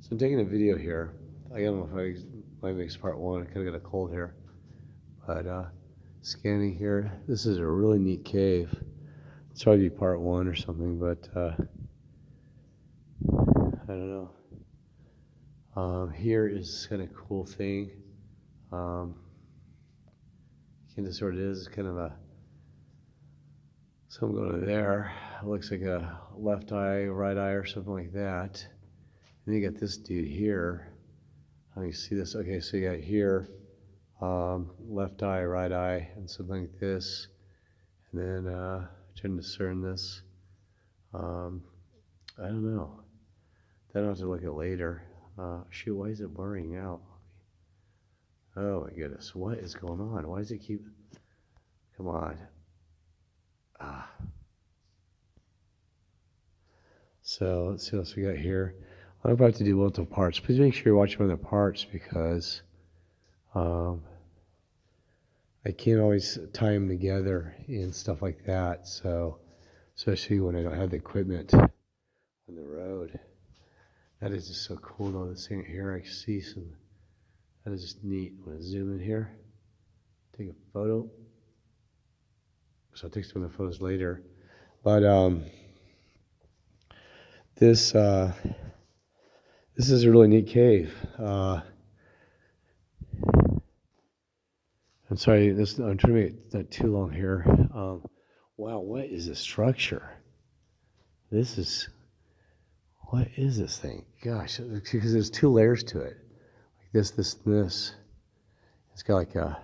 So I'm taking a video here. I don't know if I might make part one. I kind of got a cold here. But scanning here, this is a really neat cave. It's probably part one or something, but I don't know. Here is kind of cool thing. Kind of sort of is kind of a something going there. It looks like a left eye, right eye, or something like that. And you got this dude here. How do you see this? Okay, so you got here, left eye, right eye, and something like this. And then trying to discern this. I don't know. Then I'll have to look at later. Shoot, why is it blurring out? Oh my goodness, what is going on? Why does it keep? Come on. So let's see what else we got here. I'm about to do multiple parts. Please make sure you watch one of the parts because I can't always tie them together and stuff like that. So especially when I don't have the equipment on the road. That is just so cool though. This thing here, I can see some. That is just neat. I'm gonna zoom in here, take a photo. So I'll take some of the photos later. But this is a really neat cave. I'm sorry, I'm trying to make it not too long here. Wow, what is this structure? What is this thing? Gosh, because there's two layers to it. Like this, and this. It's got like a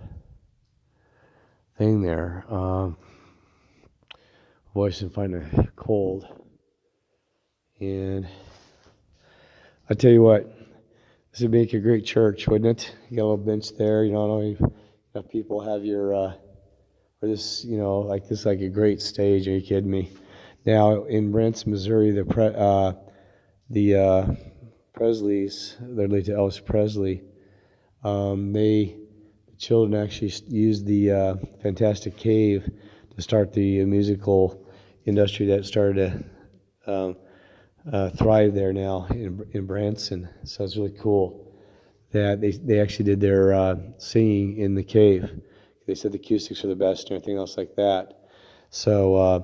thing there. Voice and find a cold. And I tell you what, this would make a great church, wouldn't it? You got a little bench there. You know, enough people have your, or this, you know, like this, like a great stage. Are you kidding me? Now in Branson, Missouri, the Presleys, they're related to Elvis Presley. The children actually used the fantastic cave to start the musical industry that started to thrive there now in Branson. So it's really cool that they actually did their singing in the cave. They said the acoustics are the best and everything else like that. So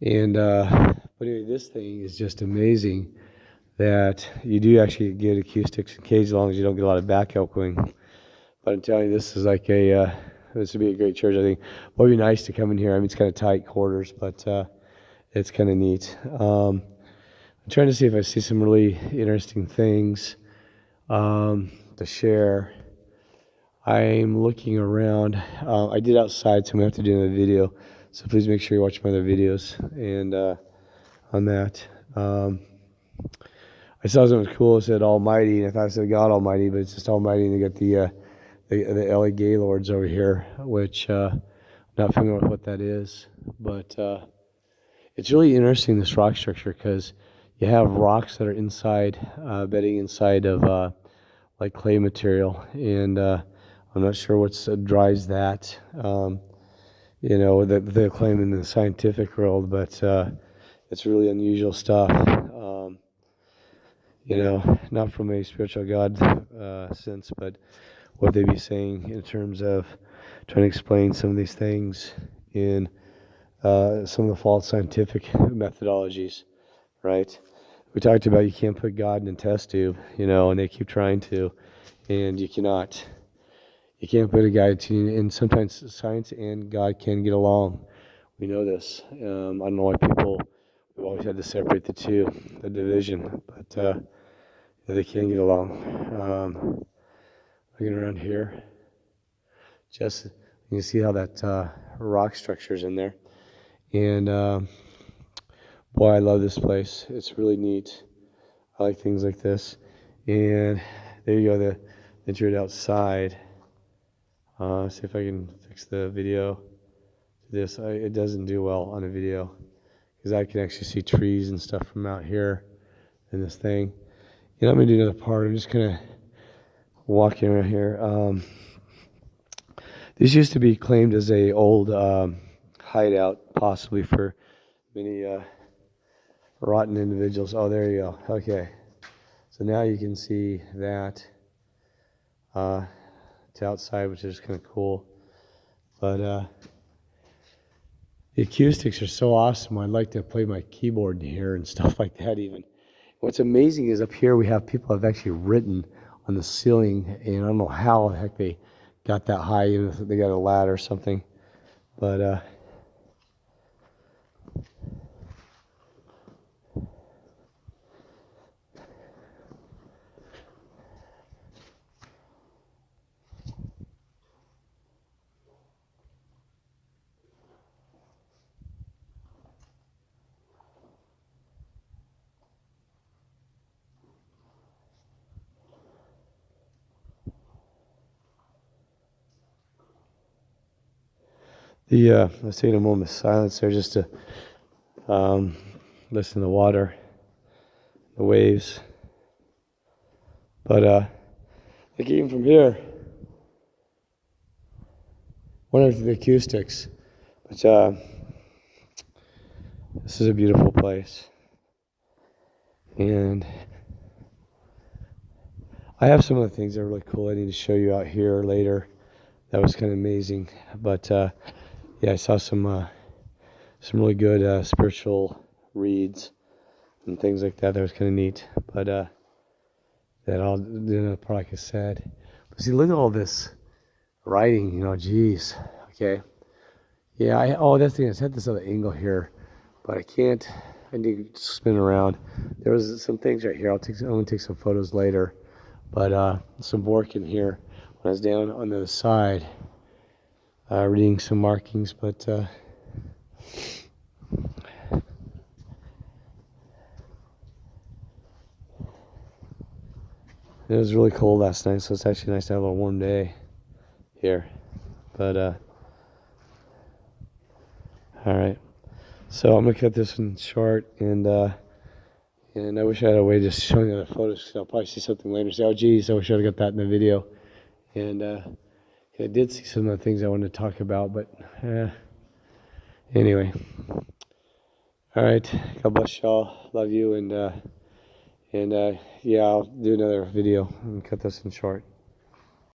but anyway, this thing is just amazing that you do actually get acoustics in caves as long as you don't get a lot of back echoing. But I'm telling you, this is like this would be a great church, I think. It would be nice to come in here. I mean, it's kind of tight quarters, but it's kind of neat. I'm trying to see if I see some really interesting things to share. I'm looking around. I did outside, so I'm going to have to do another video. So please make sure you watch my other videos and on that. I saw something cool. It said Almighty, and I thought it said God Almighty, but it's just Almighty, and they got the LA Gaylords over here, which I'm not familiar with what that is, but it's really interesting, this rock structure, because you have rocks that are inside, bedding inside of like clay material, and I'm not sure what drives that. You know, that they're claiming in the scientific world, but it's really unusual stuff. You know, not from a spiritual God sense, but what they be saying in terms of trying to explain some of these things in some of the false scientific methodologies, right? We talked about you can't put God in a test tube, you know, and they keep trying to, and you cannot. You can't put a guide to, and sometimes science and God can get along. We know this. I don't know why we've always had to separate the two, the division, but they can get along. Looking around here, just you can see how that rock structure is in there. And boy, I love this place. It's really neat. I like things like this. And there you go, the interior outside. See if I can fix the video. It doesn't do well on a video because I can actually see trees and stuff from out here in this thing. You know, I'm gonna do another part. I'm just kind of walking around here. This used to be claimed as a old hideout, possibly for many rotten individuals. Oh, there you go. Okay. So now you can see that to outside, which is kind of cool. But the acoustics are so awesome. I'd like to play my keyboard here and stuff like that even. What's amazing is up here we have people have actually written on the ceiling, and I don't know how the heck they got that high. They got a ladder or something. But let's take a moment of silence there just to listen to the water, the waves. But like even from here, wonder if the acoustics. But this is a beautiful place, and I have some of the things that are really cool. I need to show you out here later. That was kind of amazing. But yeah, I saw some really good spiritual reads and things like that. That was kind of neat. But that all, like I said. But see, look at all this writing. Geez. Okay. Yeah. That's the thing. I set this other angle here, but I can't. I need to spin around. There was some things right here. I'm gonna take some photos later. But some work in here when I was down on the other side, reading some markings. But it was really cold last night, so it's actually nice to have a warm day here. But all right, so I'm gonna cut this one short, and I wish I had a way of just showing you the photos. Cause I'll probably see something later. Say, oh, geez, I wish I'd got that in the video. And I did see some of the things I wanted to talk about, but anyway. All right, God bless y'all. Love you, and yeah, I'll do another video and cut this in short.